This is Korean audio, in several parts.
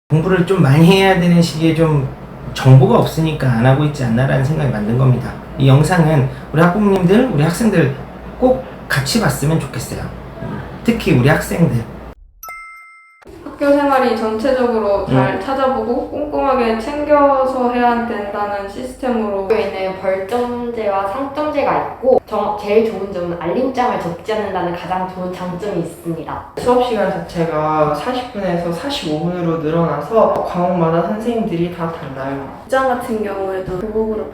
공부를 좀 많이 해야 되는 시기에 좀 정보가 없으니까 안 하고 있지 않나라는 생각이 만든 겁니다. 이 영상은 우리 학부모님들, 우리 학생들 꼭 같이 봤으면 좋겠어요. 특히 우리 학생들. 학교 생활이 전체적으로 잘 찾아보고 꼼꼼하게 챙겨서 해야 된다는 시스템으로 학교에는 벌점제와 상점제가 있고 제일 좋은 점은 알림장을 적지 않는다는 가장 좋은 장점이 있습니다. 수업 시간 자체가 40분에서 45분으로 늘어나서 과목마다 선생님들이 다 달라요. 직장 같은 경우에도 교복으로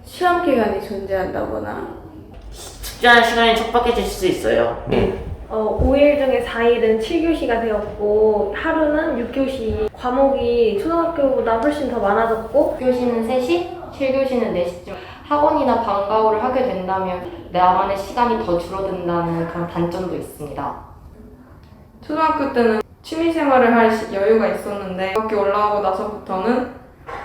시험 기간이 존재한다거나 숙제하는 시간이 촉박해질 수 있어요. 5일 중에 4일은 7교시가 되었고 하루는 6교시 과목이 초등학교보다 훨씬 더 많아졌고 6교시는 3시, 7교시는 4시쯤 학원이나 방과후를 하게 된다면 나만의 시간이 더 줄어든다는 그런 단점도 있습니다. 초등학교 때는 취미생활을 할 여유가 있었는데 학교 올라오고 나서부터는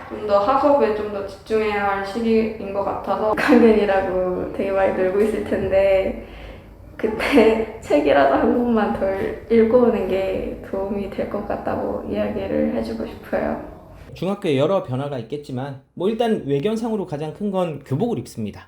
좀 더 학업에 좀 더 집중해야 할 시기인 것 같아서 강연이라고 되게 많이 늘고 있을 텐데 그때 책이라도 한 권만 덜 읽어오는 게 도움이 될 것 같다고 이야기를 해주고 싶어요. 중학교에 여러 변화가 있겠지만 일단 외견상으로 가장 큰 건 교복을 입습니다.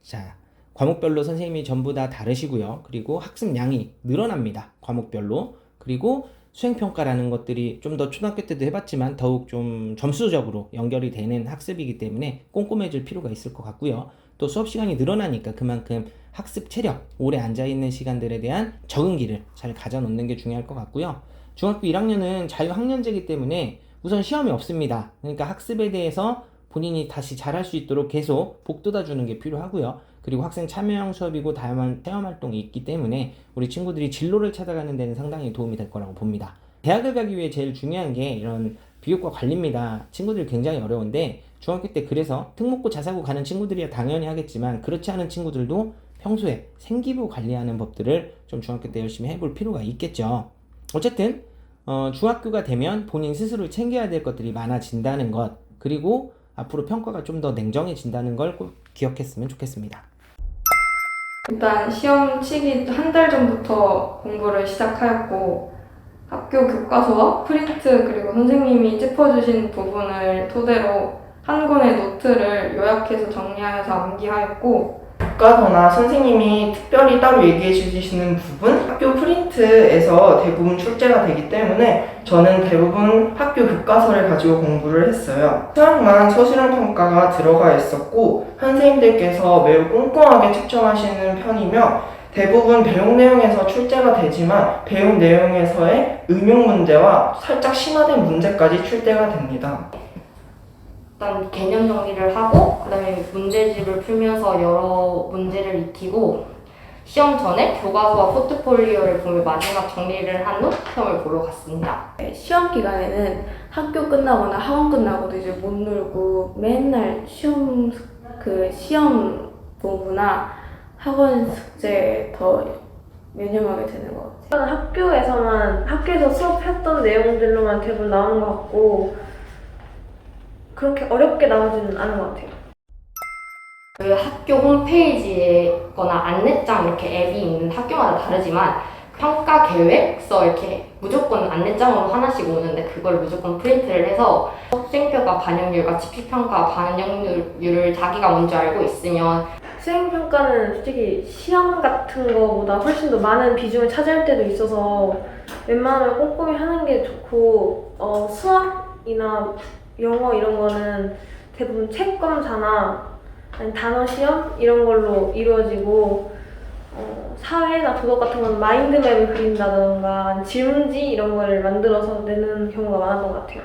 자, 과목별로 선생님이 전부 다 다르시고요. 그리고 학습량이 늘어납니다. 과목별로. 그리고 수행평가라는 것들이 좀 더 초등학교 때도 해봤지만 더욱 좀 점수적으로 연결이 되는 학습이기 때문에 꼼꼼해질 필요가 있을 것 같고요. 또 수업 시간이 늘어나니까 그만큼 학습 체력, 오래 앉아있는 시간들에 대한 적응기를 잘 가져놓는 게 중요할 것 같고요. 중학교 1학년은 자유학년제이기 때문에 우선 시험이 없습니다. 그러니까 학습에 대해서 본인이 다시 잘할 수 있도록 계속 복돋아주는 게 필요하고요. 그리고 학생 참여형 수업이고 다양한 체험활동이 있기 때문에 우리 친구들이 진로를 찾아가는 데는 상당히 도움이 될 거라고 봅니다. 대학을 가기 위해 제일 중요한 게 이런 비교과 관리입니다. 친구들이 굉장히 어려운데 중학교 때 그래서 특목고 자사고 가는 친구들이야 당연히 하겠지만 그렇지 않은 친구들도 평소에 생기부 관리하는 법들을 좀 중학교 때 열심히 해볼 필요가 있겠죠. 어쨌든 중학교가 되면 본인 스스로 챙겨야 될 것들이 많아진다는 것, 그리고 앞으로 평가가 좀 더 냉정해진다는 걸 꼭 기억했으면 좋겠습니다. 일단 시험 치기 한 달 전부터 공부를 시작하였고 학교 교과서와 프린트 그리고 선생님이 짚어주신 부분을 토대로 한 권의 노트를 요약해서 정리하여서 암기하였고 교과서나 선생님이 특별히 따로 얘기해 주시는 부분, 학교 프린트에서 대부분 출제가 되기 때문에 저는 대부분 학교 교과서를 가지고 공부를 했어요. 수학만 서술형 평가가 들어가 있었고 선생님들께서 매우 꼼꼼하게 측정하시는 편이며 대부분 배운 내용에서 출제가 되지만 배운 내용에서의 응용 문제와 살짝 심화된 문제까지 출제가 됩니다. 일단 개념 정리를 하고 그다음에 문제집을 풀면서 여러 문제를 익히고 시험 전에 교과서와 포트폴리오를 보며 마지막 정리를 한 후 시험을 보러 갔습니다. 시험 기간에는 학교 끝나거나 학원 끝나고도 이제 못 놀고 맨날 시험 공부나 학원 숙제에 더 매념하게 되는 것 같아요. 저는 학교에서 수업했던 내용들로만 대부분 나오는 것 같고 그렇게 어렵게 나오지는 않은 것 같아요. 그 학교 홈페이지에거나 안내장 이렇게 앱이 있는 학교마다 다르지만 평가 계획서 이렇게 무조건 안내장으로 하나씩 오는데 그걸 무조건 프린트를 해서 수행평가 반영률과 지필평가 반영률을 자기가 먼저 알고 있으면 수행평가는 솔직히 시험 같은 거보다 훨씬 더 많은 비중을 차지할 때도 있어서 웬만하면 꼼꼼히 하는 게 좋고 수학이나 영어 이런 거는 대부분 책 검사나 아니 단어 시험 이런 걸로 이루어지고 사회나 도덕 같은 거는 마인드맵을 그린다던가 질문지 이런 거를 만들어서 내는 경우가 많았던 것 같아요.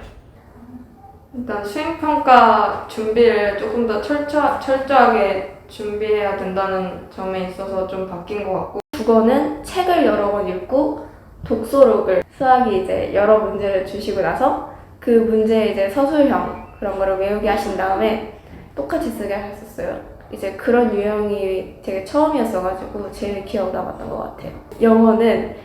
일단 수행평가 준비를 조금 더 철저하게 준비해야 된다는 점에 있어서 좀 바뀐 것 같고 국어는 책을 여러 권 읽고 독서록을 수학이 이제 여러 문제를 주시고 나서 그 문제에 이제 서술형 그런 거를 외우게 하신 다음에 똑같이 쓰게 하셨어요. 이제 그런 유형이 되게 처음이었어가지고 제일 기억 남았던 것 같아요. 영어는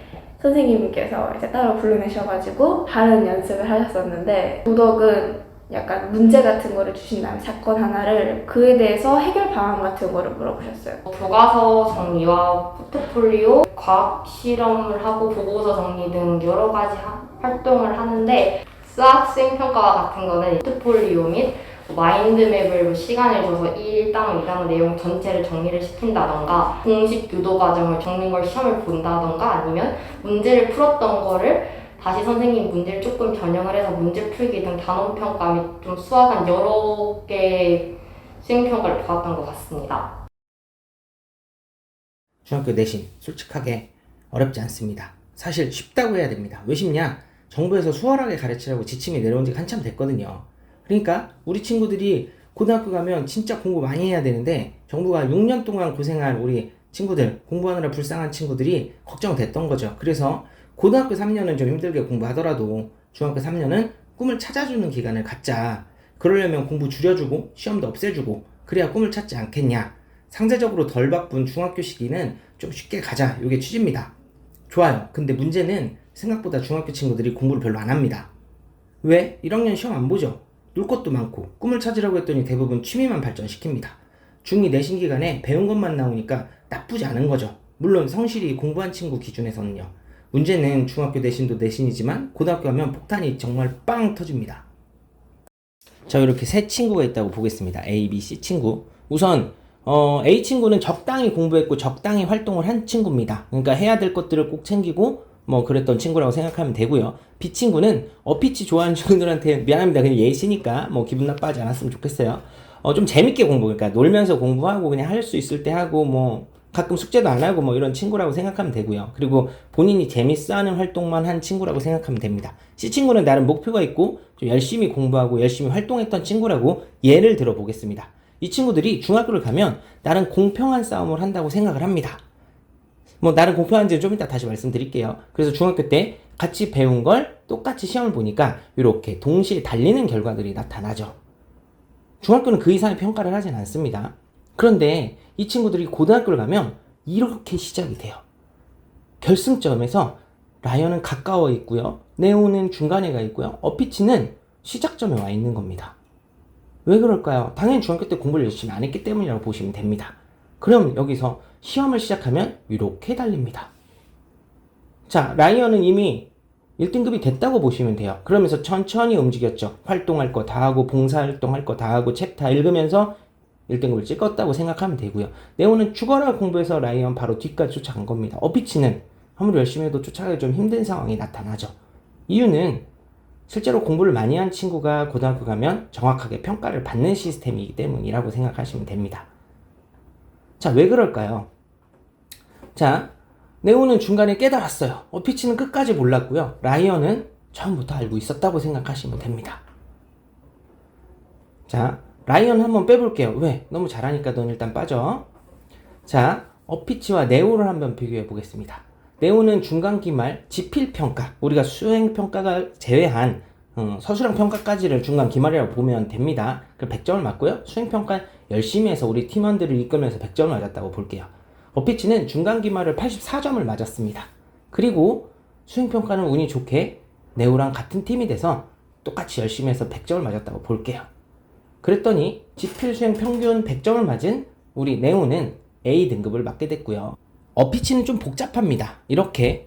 선생님께서 이제 따로 불러내셔가지고 발음 연습을 하셨었는데 도덕은 약간 문제 같은 거를 주신 다음에 사건 하나를 그에 대해서 해결 방안 같은 거를 물어보셨어요. 교과서 정리와 포트폴리오, 과학 실험을 하고 보고서 정리 등 여러 가지 활동을 하는데 수학 수행평가와 같은 거는 포트폴리오 및 마인드맵을 시간을 줘서 1단원, 2단원 내용 전체를 정리를 시킨다던가 공식 유도 과정을 적는 걸 시험을 본다던가 아니면 문제를 풀었던 거를 다시 선생님 문제를 조금 변형을 해서 문제 풀기 등 단원평가 및 좀 수학은 여러 개의 수행평가를 받았던 것 같습니다. 중학교 내신 솔직하게 어렵지 않습니다. 사실 쉽다고 해야 됩니다. 왜 쉽냐? 정부에서 수월하게 가르치라고 지침이 내려온 지 한참 됐거든요. 그러니까 우리 친구들이 고등학교 가면 진짜 공부 많이 해야 되는데 정부가 6년 동안 고생한 우리 친구들, 공부하느라 불쌍한 친구들이 걱정됐던 거죠. 그래서 고등학교 3년은 좀 힘들게 공부하더라도 중학교 3년은 꿈을 찾아주는 기간을 갖자. 그러려면 공부 줄여주고 시험도 없애주고 그래야 꿈을 찾지 않겠냐. 상대적으로 덜 바쁜 중학교 시기는 좀 쉽게 가자. 이게 취지입니다. 좋아요. 근데 문제는 생각보다 중학교 친구들이 공부를 별로 안 합니다. 왜? 1학년 시험 안 보죠. 놀 것도 많고 꿈을 찾으라고 했더니 대부분 취미만 발전시킵니다. 중2 내신 기간에 배운 것만 나오니까 나쁘지 않은 거죠. 물론 성실히 공부한 친구 기준에서는요. 문제는 중학교 내신도 내신이지만 고등학교 가면 폭탄이 정말 빵 터집니다. 자, 이렇게 세 친구가 있다고 보겠습니다. A, B, C 친구. 우선 A 친구는 적당히 공부했고 적당히 활동을 한 친구입니다. 그러니까 해야 될 것들을 꼭 챙기고 뭐 그랬던 친구라고 생각하면 되고요. B 친구는 어피치 좋아하는 친구들한테 미안합니다. 그냥 예시니까 뭐 기분 나빠하지 않았으면 좋겠어요. 좀 재밌게 공부, 그러니까 놀면서 공부하고 그냥 할 수 있을 때 하고 뭐 가끔 숙제도 안 하고 뭐 이런 친구라고 생각하면 되고요. 그리고 본인이 재밌어하는 활동만 한 친구라고 생각하면 됩니다. C 친구는 나름 목표가 있고 좀 열심히 공부하고 열심히 활동했던 친구라고 예를 들어 보겠습니다. 이 친구들이 중학교를 가면 나름 공평한 싸움을 한다고 생각을 합니다. 뭐 나름 공평한지는 좀 이따 다시 말씀드릴게요. 그래서 중학교 때 같이 배운 걸 똑같이 시험을 보니까 이렇게 동시에 달리는 결과들이 나타나죠. 중학교는 그 이상의 평가를 하진 않습니다. 그런데 이 친구들이 고등학교를 가면 이렇게 시작이 돼요. 결승점에서 라이언은 가까워 있고요. 네오는 중간에 가 있고요. 어피치는 시작점에 와 있는 겁니다. 왜 그럴까요? 당연히 중학교 때 공부를 열심히 안 했기 때문이라고 보시면 됩니다. 그럼 여기서 시험을 시작하면 이렇게 달립니다. 자, 라이언은 이미 1등급이 됐다고 보시면 돼요. 그러면서 천천히 움직였죠. 활동할 거 다 하고 봉사활동할 거 다 하고 책 다 읽으면서 1등급을 찍었다고 생각하면 되고요. 네오는 죽어라 공부해서 라이언 바로 뒤까지 쫓아간 겁니다. 어피치는 아무리 열심히 해도 쫓아가기 좀 힘든 상황이 나타나죠. 이유는 실제로 공부를 많이 한 친구가 고등학교 가면 정확하게 평가를 받는 시스템이기 때문이라고 생각하시면 됩니다. 자, 왜 그럴까요? 자, 네오는 중간에 깨달았어요. 어피치는 끝까지 몰랐고요. 라이언은 처음부터 알고 있었다고 생각하시면 됩니다. 자, 라이언 한번 빼볼게요. 왜? 너무 잘하니까 넌 일단 빠져. 자, 어피치와 네오를 한번 비교해 보겠습니다. 네오는 중간 기말 지필평가, 우리가 수행평가가 제외한 서술형 평가까지를 중간 기말이라고 보면 됩니다. 그 100점을 맞고요. 수행평가 열심히 해서 우리 팀원들을 이끌면서 100점을 맞았다고 볼게요. 어피치는 중간 기말을 84점을 맞았습니다. 그리고 수행평가는 운이 좋게 네오랑 같은 팀이 돼서 똑같이 열심히 해서 100점을 맞았다고 볼게요. 그랬더니 지필 수행 평균 100점을 맞은 우리 네오는 A 등급을 맞게 됐고요. 어피치는 좀 복잡합니다. 이렇게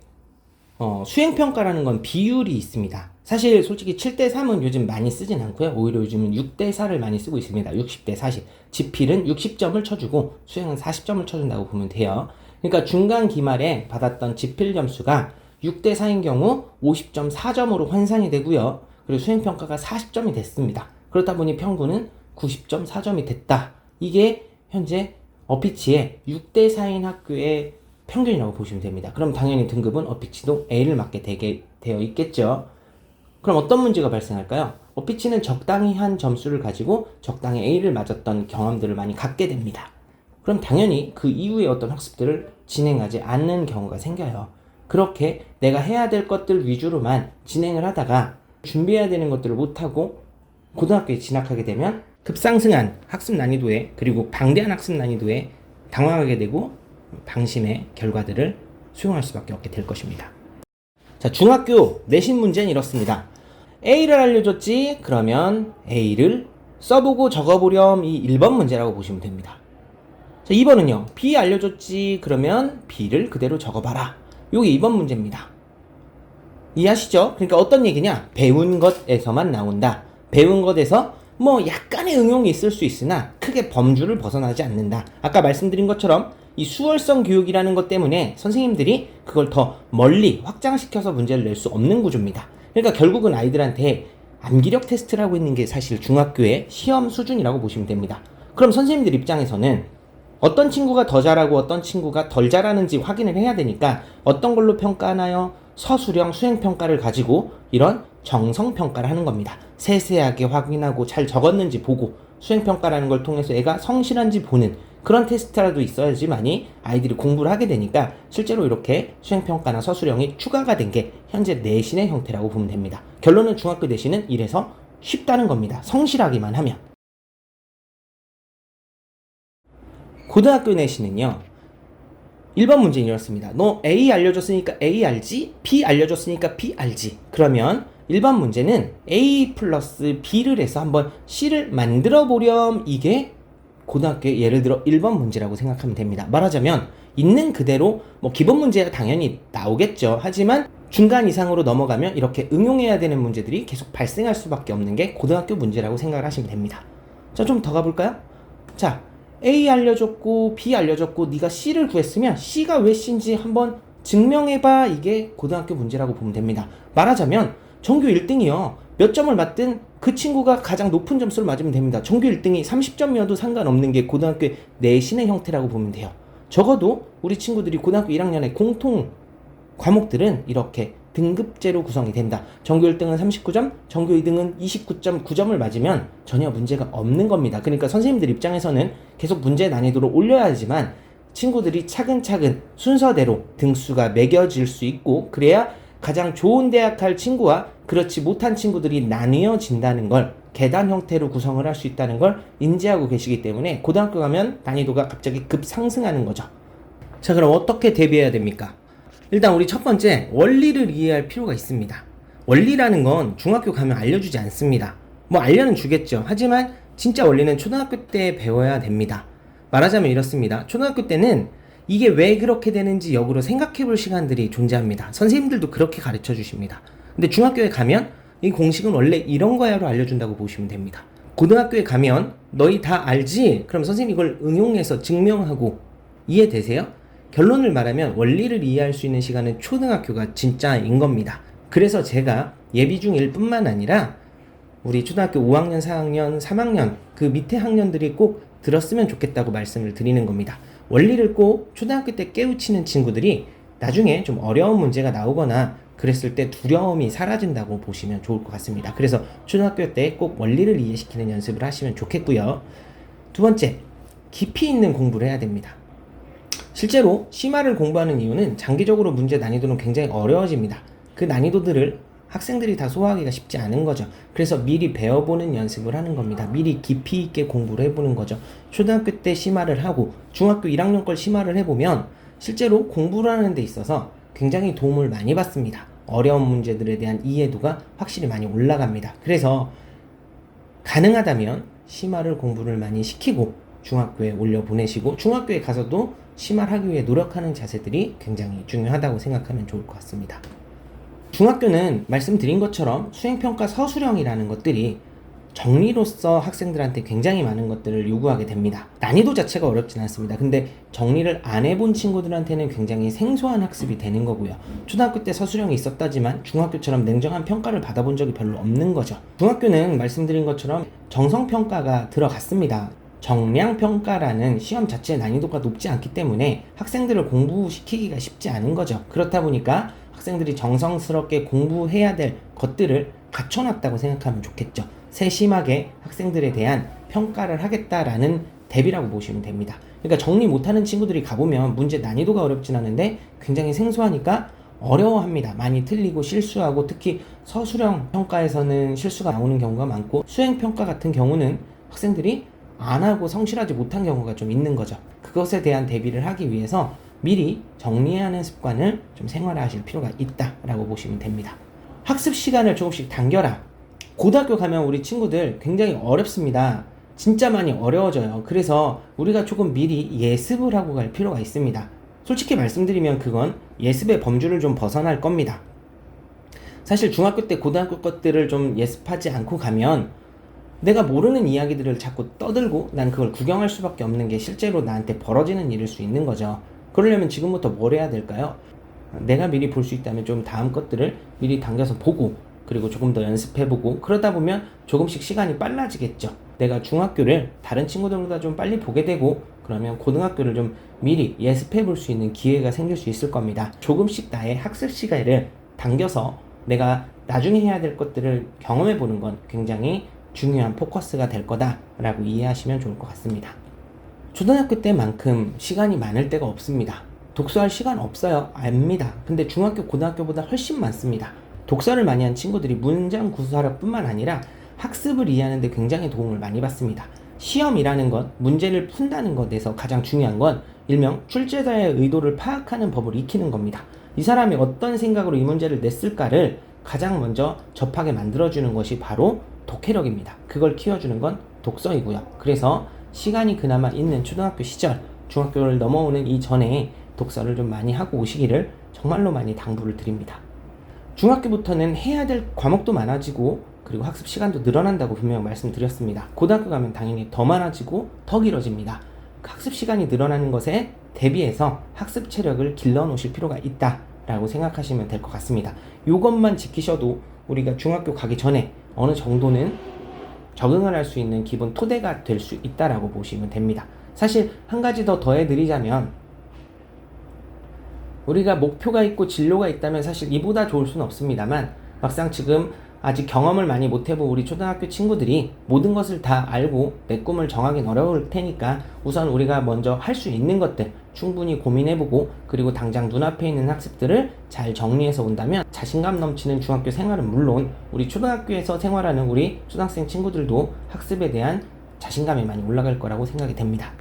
수행평가라는 건 비율이 있습니다. 사실 솔직히 7대3은 요즘 많이 쓰진 않고요. 오히려 요즘은 6대4를 많이 쓰고 있습니다. 60대 40. 지필은 60점을 쳐주고 수행은 40점을 쳐준다고 보면 돼요. 그러니까 중간 기말에 받았던 지필 점수가 6대4인 경우 50.4점으로 환산이 되고요. 그리고 수행평가가 40점이 됐습니다. 그렇다 보니 평균은 90.4점이 됐다. 이게 현재 어피치의 6대4인 학교의 평균이라고 보시면 됩니다. 그럼 당연히 등급은 어피치도 A를 맞게 되어 있겠죠. 그럼 어떤 문제가 발생할까요? 어피치는 적당히 한 점수를 가지고 적당히 A를 맞았던 경험들을 많이 갖게 됩니다. 그럼 당연히 그 이후에 어떤 학습들을 진행하지 않는 경우가 생겨요. 그렇게 내가 해야 될 것들 위주로만 진행을 하다가 준비해야 되는 것들을 못하고 고등학교에 진학하게 되면 급상승한 학습 난이도에 그리고 방대한 학습 난이도에 당황하게 되고 방심의 결과들을 수용할 수밖에 없게 될 것입니다. 자, 중학교 내신 문제는 이렇습니다. A를 알려줬지? 그러면 A를 써보고 적어보렴. 이 1번 문제라고 보시면 됩니다. 자, 2번은요. B 알려줬지? 그러면 B를 그대로 적어봐라. 요게 2번 문제입니다. 이해하시죠? 그러니까 어떤 얘기냐? 배운 것에서만 나온다. 배운 것에서 뭐 약간의 응용이 있을 수 있으나 크게 범주를 벗어나지 않는다. 아까 말씀드린 것처럼 이 수월성 교육이라는 것 때문에 선생님들이 그걸 더 멀리 확장시켜서 문제를 낼 수 없는 구조입니다. 그러니까 결국은 아이들한테 암기력 테스트를 하고 있는 게 사실 중학교의 시험 수준이라고 보시면 됩니다. 그럼 선생님들 입장에서는 어떤 친구가 더 잘하고 어떤 친구가 덜 잘하는지 확인을 해야 되니까 어떤 걸로 평가하나요? 서술형 수행평가를 가지고 이런 정성평가를 하는 겁니다. 세세하게 확인하고 잘 적었는지 보고 수행평가라는 걸 통해서 애가 성실한지 보는 그런 테스트라도 있어야지만이 아이들이 공부를 하게 되니까 실제로 이렇게 수행평가나 서술형이 추가가 된 게 현재 내신의 형태라고 보면 됩니다. 결론은 중학교 내신은 이래서 쉽다는 겁니다. 성실하기만 하면. 고등학교 내신은요. 1번 문제는 이렇습니다. 너 A 알려줬으니까 A 알지? B 알려줬으니까 B 알지? 그러면 1번 문제는 A 플러스 B를 해서 한번 C를 만들어 보렴. 이게 고등학교의 예를 들어 1번 문제라고 생각하면 됩니다. 말하자면 있는 그대로 뭐 기본 문제가 당연히 나오겠죠. 하지만 중간 이상으로 넘어가면 이렇게 응용해야 되는 문제들이 계속 발생할 수밖에 없는 게 고등학교 문제라고 생각을 하시면 됩니다. 자, 좀 더 가볼까요? 자, A 알려줬고 B 알려줬고 네가 C를 구했으면 C가 왜 C인지 한번 증명해봐. 이게 고등학교 문제라고 보면 됩니다. 말하자면 전교 1등이요. 몇 점을 맞든 그 친구가 가장 높은 점수를 맞으면 됩니다. 전교 1등이 30점이어도 상관없는 게 고등학교의 내신의 형태라고 보면 돼요. 적어도 우리 친구들이 고등학교 1학년의 공통 과목들은 이렇게 등급제로 구성이 된다. 전교 1등은 39점, 전교 2등은 29.9점을 맞으면 전혀 문제가 없는 겁니다. 그러니까 선생님들 입장에서는 계속 문제 난이도를 올려야 하지만 친구들이 차근차근 순서대로 등수가 매겨질 수 있고 그래야 가장 좋은 대학 갈 친구와 그렇지 못한 친구들이 나뉘어진다는 걸 계단 형태로 구성을 할 수 있다는 걸 인지하고 계시기 때문에 고등학교 가면 난이도가 갑자기 급상승하는 거죠. 자, 그럼 어떻게 대비해야 됩니까? 일단 우리 첫 번째 원리를 이해할 필요가 있습니다. 원리라는 건 중학교 가면 알려주지 않습니다. 뭐 알려는 주겠죠. 하지만 진짜 원리는 초등학교 때 배워야 됩니다. 말하자면 이렇습니다. 초등학교 때는 이게 왜 그렇게 되는지 역으로 생각해 볼 시간들이 존재합니다. 선생님들도 그렇게 가르쳐 주십니다. 근데 중학교에 가면 이 공식은 원래 이런 거야로 알려준다고 보시면 됩니다. 고등학교에 가면 너희 다 알지? 그럼 선생님이 이걸 응용해서 증명하고 이해되세요? 결론을 말하면 원리를 이해할 수 있는 시간은 초등학교가 진짜인 겁니다. 그래서 제가 예비중1 뿐만 아니라 우리 초등학교 5학년, 4학년, 3학년 그 밑에 학년들이 꼭 들었으면 좋겠다고 말씀을 드리는 겁니다. 원리를 꼭 초등학교 때 깨우치는 친구들이 나중에 좀 어려운 문제가 나오거나 그랬을 때 두려움이 사라진다고 보시면 좋을 것 같습니다. 그래서 초등학교 때 꼭 원리를 이해시키는 연습을 하시면 좋겠고요. 두 번째, 깊이 있는 공부를 해야 됩니다. 실제로 심화를 공부하는 이유는 장기적으로 문제 난이도는 굉장히 어려워집니다. 그 난이도들을 학생들이 다 소화하기가 쉽지 않은 거죠. 그래서 미리 배워보는 연습을 하는 겁니다. 미리 깊이 있게 공부를 해보는 거죠. 초등학교 때 심화를 하고 중학교 1학년 걸 심화를 해보면 실제로 공부를 하는 데 있어서 굉장히 도움을 많이 받습니다. 어려운 문제들에 대한 이해도가 확실히 많이 올라갑니다. 그래서 가능하다면 심화를 공부를 많이 시키고 중학교에 올려보내시고 중학교에 가서도 심화를 하기 위해 노력하는 자세들이 굉장히 중요하다고 생각하면 좋을 것 같습니다. 중학교는 말씀드린 것처럼 수행평가 서술형이라는 것들이 정리로서 학생들한테 굉장히 많은 것들을 요구하게 됩니다. 난이도 자체가 어렵진 않습니다. 근데 정리를 안 해본 친구들한테는 굉장히 생소한 학습이 되는 거고요. 초등학교 때 서술형이 있었다지만 중학교처럼 냉정한 평가를 받아본 적이 별로 없는 거죠. 중학교는 말씀드린 것처럼 정성평가가 들어갔습니다. 정량평가라는 시험 자체의 난이도가 높지 않기 때문에 학생들을 공부시키기가 쉽지 않은 거죠. 그렇다 보니까 학생들이 정성스럽게 공부해야 될 것들을 갖춰놨다고 생각하면 좋겠죠. 세심하게 학생들에 대한 평가를 하겠다라는 대비라고 보시면 됩니다. 그러니까 정리 못하는 친구들이 가보면 문제 난이도가 어렵진 않은데 굉장히 생소하니까 어려워합니다. 많이 틀리고 실수하고 특히 서술형 평가에서는 실수가 나오는 경우가 많고 수행평가 같은 경우는 학생들이 안 하고 성실하지 못한 경우가 좀 있는 거죠. 그것에 대한 대비를 하기 위해서 미리 정리하는 습관을 좀 생활화하실 필요가 있다라고 보시면 됩니다. 학습 시간을 조금씩 당겨라. 고등학교 가면 우리 친구들 굉장히 어렵습니다. 진짜 많이 어려워져요. 그래서 우리가 조금 미리 예습을 하고 갈 필요가 있습니다. 솔직히 말씀드리면 그건 예습의 범주를 좀 벗어날 겁니다. 사실 중학교 때 고등학교 것들을 좀 예습하지 않고 가면 내가 모르는 이야기들을 자꾸 떠들고 난 그걸 구경할 수밖에 없는 게 실제로 나한테 벌어지는 일일 수 있는 거죠. 그러려면 지금부터 뭘 해야 될까요? 내가 미리 볼 수 있다면 좀 다음 것들을 미리 당겨서 보고 그리고 조금 더 연습해보고 그러다 보면 조금씩 시간이 빨라지겠죠. 내가 중학교를 다른 친구들보다 좀 빨리 보게 되고 그러면 고등학교를 좀 미리 예습해 볼 수 있는 기회가 생길 수 있을 겁니다. 조금씩 나의 학습 시간을 당겨서 내가 나중에 해야 될 것들을 경험해 보는 건 굉장히 중요한 포커스가 될 거다라고 이해하시면 좋을 것 같습니다. 초등학교 때만큼 시간이 많을 때가 없습니다. 독서할 시간 없어요. 압니다. 근데 중학교, 고등학교보다 훨씬 많습니다. 독서를 많이 한 친구들이 문장 구사력뿐만 아니라 학습을 이해하는 데 굉장히 도움을 많이 받습니다. 시험이라는 것, 문제를 푼다는 것에서 가장 중요한 건 일명 출제자의 의도를 파악하는 법을 익히는 겁니다. 이 사람이 어떤 생각으로 이 문제를 냈을까를 가장 먼저 접하게 만들어주는 것이 바로 독해력입니다. 그걸 키워주는 건 독서이고요. 그래서 시간이 그나마 있는 초등학교 시절, 중학교를 넘어오는 이전에 독서를 좀 많이 하고 오시기를 정말로 많이 당부를 드립니다. 중학교부터는 해야 될 과목도 많아지고 그리고 학습 시간도 늘어난다고 분명 말씀드렸습니다. 고등학교 가면 당연히 더 많아지고 더 길어집니다. 학습 시간이 늘어나는 것에 대비해서 학습 체력을 길러 놓으실 필요가 있다라고 생각하시면 될 것 같습니다. 이것만 지키셔도 우리가 중학교 가기 전에 어느 정도는 적응을 할 수 있는 기본 토대가 될 수 있다라고 보시면 됩니다. 사실 한 가지 더 더해드리자면 우리가 목표가 있고 진로가 있다면 사실 이보다 좋을 수는 없습니다만 막상 지금 아직 경험을 많이 못 해본 우리 초등학교 친구들이 모든 것을 다 알고 내 꿈을 정하긴 어려울 테니까 우선 우리가 먼저 할 수 있는 것들 충분히 고민해보고 그리고 당장 눈앞에 있는 학습들을 잘 정리해서 온다면 자신감 넘치는 중학교 생활은 물론 우리 초등학교에서 생활하는 우리 초등학생 친구들도 학습에 대한 자신감이 많이 올라갈 거라고 생각이 됩니다.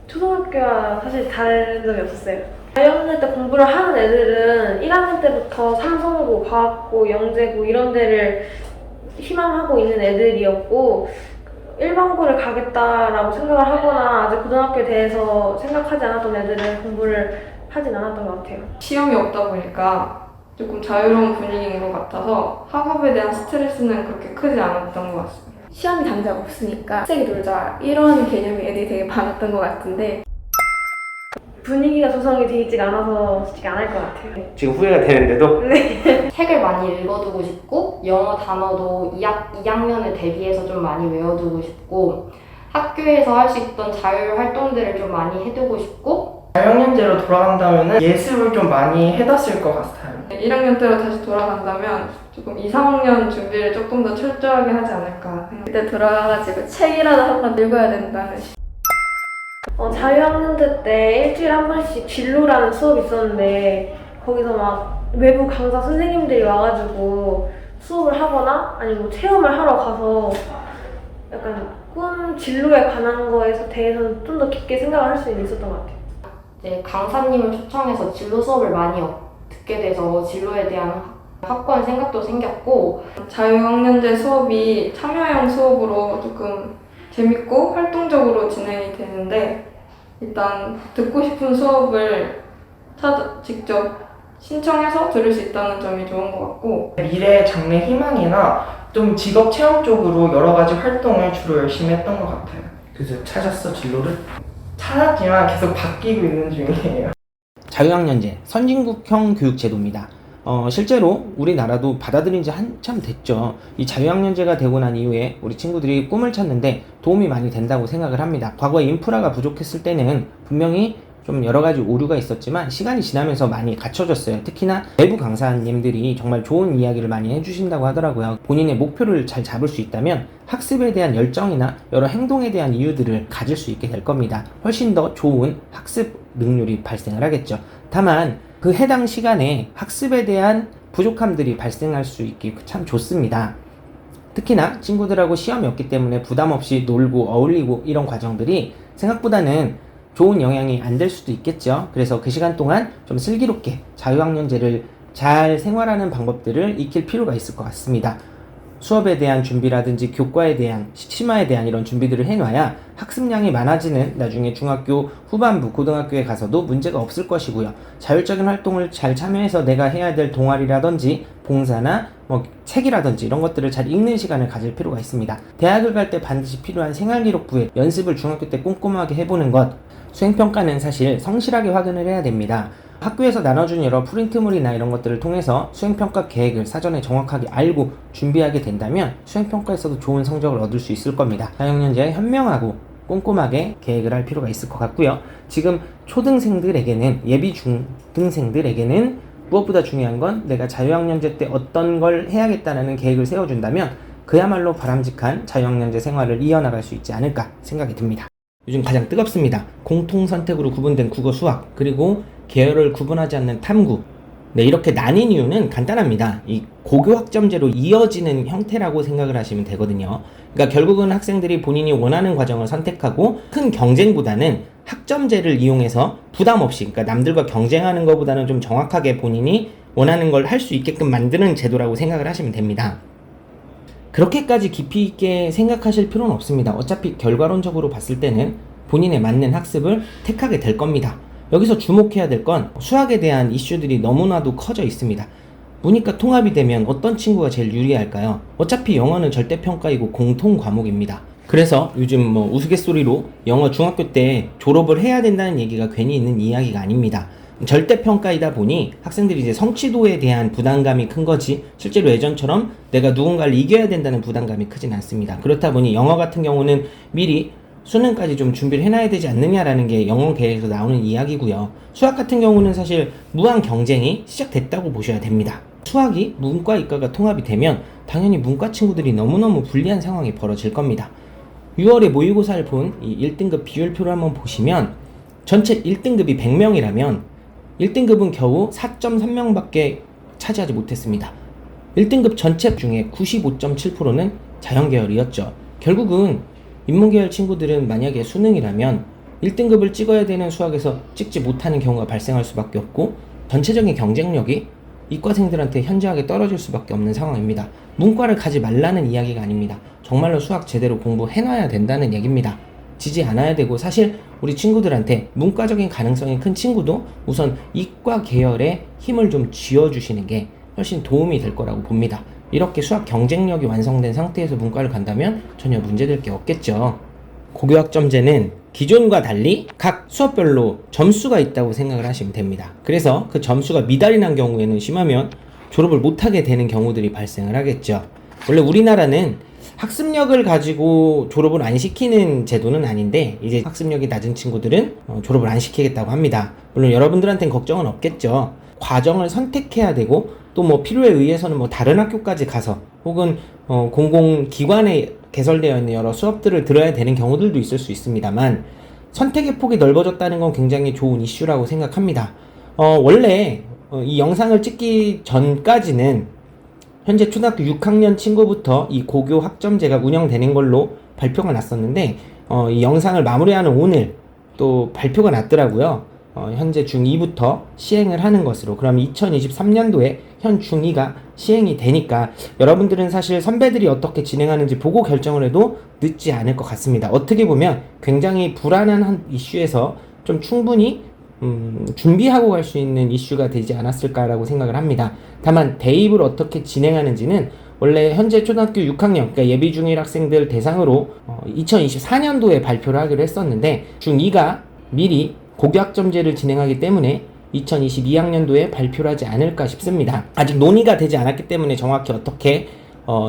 초등학교와 사실 다른 점이 없었어요. 4학년 때 공부를 하는 애들은 1학년 때부터 삼성고, 과학고, 영재고 이런 데를 희망하고 있는 애들이었고 일반고를 가겠다라고 생각을 하거나 아직 고등학교에 대해서 생각하지 않았던 애들은 공부를 하진 않았던 것 같아요. 시험이 없다 보니까 조금 자유로운 분위기인 것 같아서 학업에 대한 스트레스는 그렇게 크지 않았던 것 같습니다. 시험이 당장 없으니까 세게 놀자 이런 개념의 애들이 되게 많았던 것 같은데 분위기가 조성이 되어 있지가 않아서 솔직히 안 할 것 같아요. 지금 후회가 되는데도 책을 많이 읽어두고 싶고 영어 단어도 2학년을 대비해서 좀 많이 외워두고 싶고 학교에서 할 수 있던 자율 활동들을 좀 많이 해두고 싶고 4학년제로 돌아간다면 예습을 좀 많이 해뒀을 것 같아요. 1학년 때로 다시 돌아간다면 조금 2, 3학년 준비를 조금 더 철저하게 하지 않을까 생각합니다. 그때 돌아가가지고 책이라도 한번 읽어야 된다는 자유학년제 때 일주일에 한 번씩 진로라는 수업이 있었는데 거기서 막 외부 강사 선생님들이 와가지고 수업을 하거나 아니면 뭐 체험을 하러 가서 약간 꿈 진로에 관한 거에서 대해서는 좀 더 깊게 생각을 할 수 있었던 것 같아요. 이제 강사님을 초청해서 진로 수업을 많이 듣게 돼서 진로에 대한 확고한 생각도 생겼고 자유학년제 수업이 참여형 수업으로 조금 재밌고 활동적으로 진행이 되는데 일단 듣고 싶은 수업을 직접 신청해서 들을 수 있다는 점이 좋은 것 같고 미래 장래 희망이나 좀 직업 체험 쪽으로 여러 가지 활동을 주로 열심히 했던 것 같아요. 그래서 찾았어 진로를? 찾았지만 계속 바뀌고 있는 중이에요. 자유학년제, 선진국형 교육제도입니다. 실제로 우리나라도 받아들인 지 한참 됐죠. 이 자유학년제가 되고 난 이후에 우리 친구들이 꿈을 찾는데 도움이 많이 된다고 생각을 합니다. 과거에 인프라가 부족했을 때는 분명히 좀 여러 가지 오류가 있었지만 시간이 지나면서 많이 갖춰졌어요. 특히나 외부 강사님들이 정말 좋은 이야기를 많이 해주신다고 하더라고요. 본인의 목표를 잘 잡을 수 있다면 학습에 대한 열정이나 여러 행동에 대한 이유들을 가질 수 있게 될 겁니다. 훨씬 더 좋은 학습 능률이 발생을 하겠죠. 다만 그 해당 시간에 학습에 대한 부족함들이 발생할 수 있기 참 좋습니다. 특히나 친구들하고 시험이 없기 때문에 부담 없이 놀고 어울리고 이런 과정들이 생각보다는 좋은 영향이 안 될 수도 있겠죠. 그래서 그 시간 동안 좀 슬기롭게 자유학년제를 잘 생활하는 방법들을 익힐 필요가 있을 것 같습니다. 수업에 대한 준비라든지 교과에 대한 심화에 대한 이런 준비들을 해놔야 학습량이 많아지는 나중에 중학교 후반부 고등학교에 가서도 문제가 없을 것이고요. 자율적인 활동을 잘 참여해서 내가 해야 될 동아리라든지 봉사나 뭐 책이라든지 이런 것들을 잘 읽는 시간을 가질 필요가 있습니다. 대학을 갈 때 반드시 필요한 생활기록부의 연습을 중학교 때 꼼꼼하게 해보는 것. 수행평가는 사실 성실하게 확인을 해야 됩니다. 학교에서 나눠준 여러 프린트물이나 이런 것들을 통해서 수행평가 계획을 사전에 정확하게 알고 준비하게 된다면 수행평가에서도 좋은 성적을 얻을 수 있을 겁니다. 4학년제에 현명하고 꼼꼼하게 계획을 할 필요가 있을 것 같고요. 지금 초등생들에게는 예비 중등생들에게는 무엇보다 중요한 건 내가 자유학년제 때 어떤 걸 해야겠다는 계획을 세워준다면 그야말로 바람직한 자유학년제 생활을 이어나갈 수 있지 않을까 생각이 듭니다. 요즘 가장 뜨겁습니다. 공통선택으로 구분된 국어 수학 그리고 계열을 구분하지 않는 탐구. 네, 이렇게 나뉜 이유는 간단합니다. 이 고교학점제로 이어지는 형태라고 생각을 하시면 되거든요. 그러니까 결국은 학생들이 본인이 원하는 과정을 선택하고 큰 경쟁보다는 학점제를 이용해서 부담 없이, 그러니까 남들과 경쟁하는 것보다는 좀 정확하게 본인이 원하는 걸 할 수 있게끔 만드는 제도라고 생각을 하시면 됩니다. 그렇게까지 깊이 있게 생각하실 필요는 없습니다. 어차피 결과론적으로 봤을 때는 본인에 맞는 학습을 택하게 될 겁니다. 여기서 주목해야 될 건 수학에 대한 이슈들이 너무나도 커져 있습니다. 문이과 통합이 되면 어떤 친구가 제일 유리할까요? 어차피 영어는 절대평가이고 공통 과목입니다. 그래서 요즘 뭐 우스갯소리로 영어 중학교 때 졸업을 해야 된다는 얘기가 괜히 있는 이야기가 아닙니다. 절대평가이다 보니 학생들이 이제 성취도에 대한 부담감이 큰 거지 실제로 예전처럼 내가 누군가를 이겨야 된다는 부담감이 크진 않습니다. 그렇다 보니 영어 같은 경우는 미리 수능까지 좀 준비를 해놔야 되지 않느냐라는 게 영어 계획에서 나오는 이야기고요. 수학 같은 경우는 사실 무한 경쟁이 시작됐다고 보셔야 됩니다. 수학이 문과 이과가 통합이 되면 당연히 문과 친구들이 너무너무 불리한 상황이 벌어질 겁니다. 6월에 모의고사를 본 이 1등급 비율표를 한번 보시면 전체 1등급이 100명이라면 1등급은 겨우 4.3명밖에 차지하지 못했습니다. 1등급 전체 중에 95.7%는 자연계열이었죠. 결국은 인문계열 친구들은 만약에 수능이라면 1등급을 찍어야 되는 수학에서 찍지 못하는 경우가 발생할 수밖에 없고 전체적인 경쟁력이 이과생들한테 현저하게 떨어질 수밖에 없는 상황입니다. 문과를 가지 말라는 이야기가 아닙니다. 정말로 수학 제대로 공부해놔야 된다는 얘기입니다. 지지 않아야 되고 사실 우리 친구들한테 문과적인 가능성이 큰 친구도 우선 이과 계열에 힘을 좀 쥐어주시는 게 훨씬 도움이 될 거라고 봅니다. 이렇게 수학 경쟁력이 완성된 상태에서 문과를 간다면 전혀 문제될 게 없겠죠. 고교학점제는 기존과 달리 각 수업별로 점수가 있다고 생각을 하시면 됩니다. 그래서 그 점수가 미달이 난 경우에는 심하면 졸업을 못하게 되는 경우들이 발생을 하겠죠. 원래 우리나라는 학습력을 가지고 졸업을 안 시키는 제도는 아닌데 이제 학습력이 낮은 친구들은 졸업을 안 시키겠다고 합니다. 물론 여러분들한테는 걱정은 없겠죠. 과정을 선택해야 되고 또 뭐 필요에 의해서는 뭐 다른 학교까지 가서 혹은 공공기관에 개설되어 있는 여러 수업들을 들어야 되는 경우들도 있을 수 있습니다만 선택의 폭이 넓어졌다는 건 굉장히 좋은 이슈라고 생각합니다. 원래 이 영상을 찍기 전까지는 현재 초등학교 6학년 친구부터 이 고교 학점제가 운영되는 걸로 발표가 났었는데 이 영상을 마무리하는 오늘 또 발표가 났더라고요. 현재 중2부터 시행을 하는 것으로. 그럼 2023년도에 현 중2가 시행이 되니까 여러분들은 사실 선배들이 어떻게 진행하는지 보고 결정을 해도 늦지 않을 것 같습니다. 어떻게 보면 굉장히 불안한 한 이슈에서 좀 충분히 준비하고 갈 수 있는 이슈가 되지 않았을까라고 생각을 합니다. 다만 대입을 어떻게 진행하는지는 원래 현재 초등학교 6학년, 그러니까 예비 중1 학생들 대상으로 2024년도에 발표를 하기로 했었는데 중2가 미리 고교학점제를 진행하기 때문에 2022학년도에 발표를 하지 않을까 싶습니다. 아직 논의가 되지 않았기 때문에 정확히 어떻게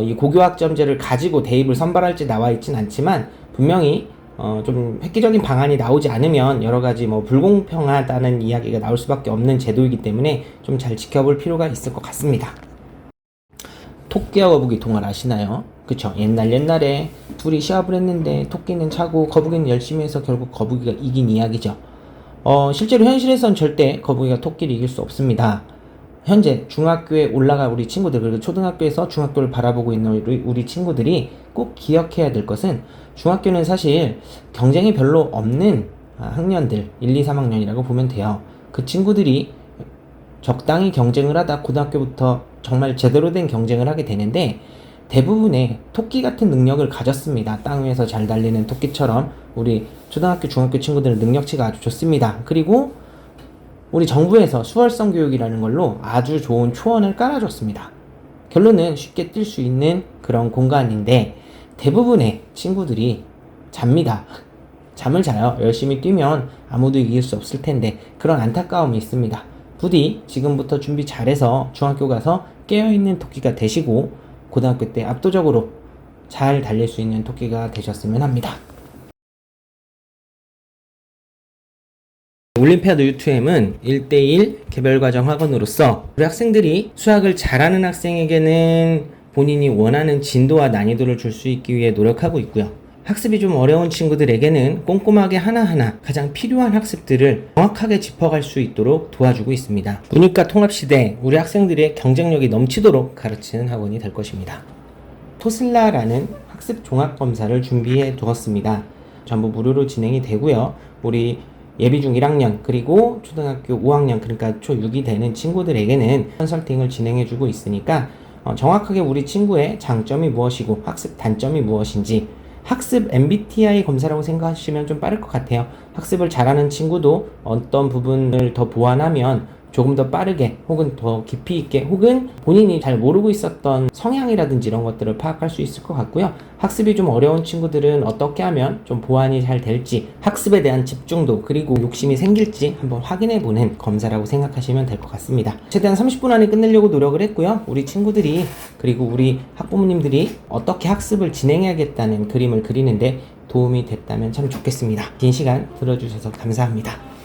이 고교학점제를 가지고 대입을 선발할지 나와 있진 않지만 분명히 좀 획기적인 방안이 나오지 않으면 여러가지 뭐 불공평하다는 이야기가 나올 수밖에 없는 제도이기 때문에 좀 잘 지켜볼 필요가 있을 것 같습니다. 토끼와 거북이 동화를 아시나요? 그쵸? 옛날에 둘이 시합을 했는데 토끼는 차고 거북이는 열심히 해서 결국 거북이가 이긴 이야기죠. 실제로 현실에선 절대 거북이가 토끼를 이길 수 없습니다. 현재 중학교에 올라가 우리 친구들, 그리고 초등학교에서 중학교를 바라보고 있는 우리 친구들이 꼭 기억해야 될 것은 중학교는 사실 경쟁이 별로 없는 학년들 1, 2, 3학년이라고 보면 돼요. 그 친구들이 적당히 경쟁을 하다 고등학교부터 정말 제대로 된 경쟁을 하게 되는데 대부분의 토끼 같은 능력을 가졌습니다. 땅 위에서 잘 달리는 토끼처럼 우리 초등학교, 중학교 친구들은 능력치가 아주 좋습니다. 그리고 우리 정부에서 수월성 교육이라는 걸로 아주 좋은 초원을 깔아줬습니다. 결론은 쉽게 뛸 수 있는 그런 공간인데 대부분의 친구들이 잡니다. 잠을 자요. 열심히 뛰면 아무도 이길 수 없을 텐데 그런 안타까움이 있습니다. 부디 지금부터 준비 잘해서 중학교 가서 깨어있는 토끼가 되시고 고등학교 때 압도적으로 잘 달릴 수 있는 토끼가 되셨으면 합니다. 올림피아드 U2M은 1대1 개별과정 학원으로서 우리 학생들이 수학을 잘하는 학생에게는 본인이 원하는 진도와 난이도를 줄 수 있기 위해 노력하고 있고요. 학습이 좀 어려운 친구들에게는 꼼꼼하게 하나하나 가장 필요한 학습들을 정확하게 짚어갈 수 있도록 도와주고 있습니다. 문이과 통합시대 우리 학생들의 경쟁력이 넘치도록 가르치는 학원이 될 것입니다. 토슬라라는 학습 종합검사를 준비해 두었습니다. 전부 무료로 진행이 되고요. 우리 예비중 1학년 그리고 초등학교 5학년 그러니까 초6이 되는 친구들에게는 컨설팅을 진행해주고 있으니까 정확하게 우리 친구의 장점이 무엇이고 학습 단점이 무엇인지 학습 MBTI 검사라고 생각하시면 좀 빠를 것 같아요. 학습을 잘하는 친구도 어떤 부분을 더 보완하면 조금 더 빠르게 혹은 더 깊이 있게 혹은 본인이 잘 모르고 있었던 성향이라든지 이런 것들을 파악할 수 있을 것 같고요. 학습이 좀 어려운 친구들은 어떻게 하면 좀 보완이 잘 될지 학습에 대한 집중도 그리고 욕심이 생길지 한번 확인해 보는 검사라고 생각하시면 될 것 같습니다. 최대한 30분 안에 끝내려고 노력을 했고요. 우리 친구들이 그리고 우리 학부모님들이 어떻게 학습을 진행해야겠다는 그림을 그리는데 도움이 됐다면 참 좋겠습니다. 긴 시간 들어주셔서 감사합니다.